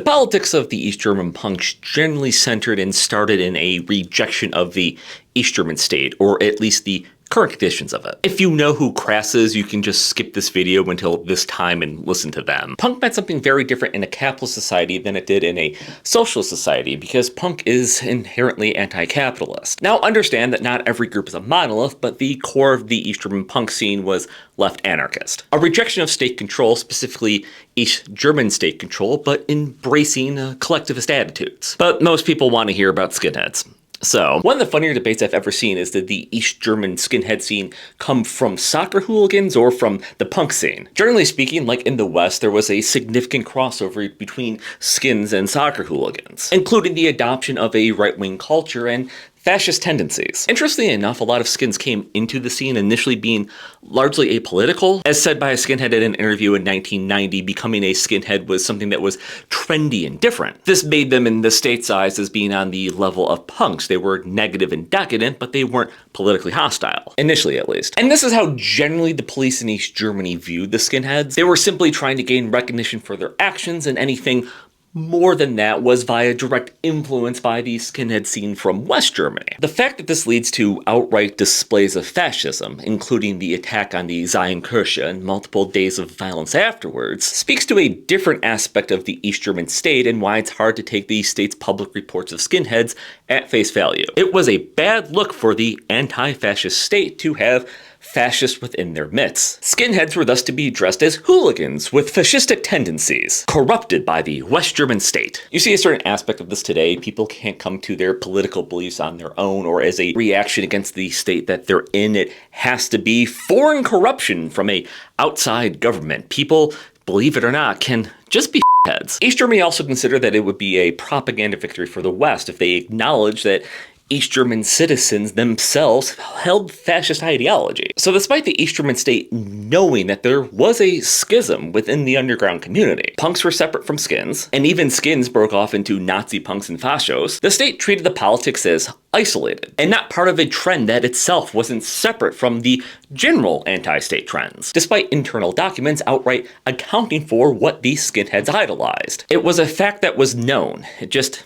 politics of the East German punks generally centered and started in a rejection of the East German state, or at least the current conditions of it. If you know who Crass is, you can just skip this video until this time and listen to them. Punk meant something very different in a capitalist society than it did in a socialist society, because punk is inherently anti-capitalist. Now understand that not every group is a monolith, but the core of the East German punk scene was left anarchist. A rejection of state control, specifically East German state control, but embracing collectivist attitudes. But most people want to hear about skinheads. So, one of the funnier debates I've ever seen is did the East German skinhead scene come from soccer hooligans or from the punk scene? Generally speaking, like in the West, there was a significant crossover between skins and soccer hooligans, including the adoption of a right-wing culture and fascist tendencies. Interestingly enough, a lot of skins came into the scene initially being largely apolitical. As said by a skinhead in an interview in 1990, becoming a skinhead was something that was trendy and different. This made them in the state's eyes as being on the level of punks. They were negative and decadent, but they weren't politically hostile. Initially, at least. And this is how generally the police in East Germany viewed the skinheads. They were simply trying to gain recognition for their actions, and anything more than that was via direct influence by the skinhead scene from West Germany. The fact that this leads to outright displays of fascism, including the attack on the Zionkirche and multiple days of violence afterwards, speaks to a different aspect of the East German state and why it's hard to take the state's public reports of skinheads at face value. It was a bad look for the anti-fascist state to have fascists within their midst. Skinheads were thus to be addressed as hooligans with fascistic tendencies, corrupted by the West German state. You see a certain aspect of this today. People can't come to their political beliefs on their own or as a reaction against the state that they're in. It has to be foreign corruption from a outside government. People, believe it or not, can just be heads. East Germany also considered that it would be a propaganda victory for the West if they acknowledged that East German citizens themselves held fascist ideology. So despite the East German state knowing that there was a schism within the underground community, punks were separate from skins, and even skins broke off into Nazi punks and fachos, the state treated the politics as isolated, and not part of a trend that itself wasn't separate from the general anti-state trends, despite internal documents outright accounting for what these skinheads idolized. It was a fact that was known, it just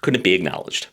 couldn't be acknowledged.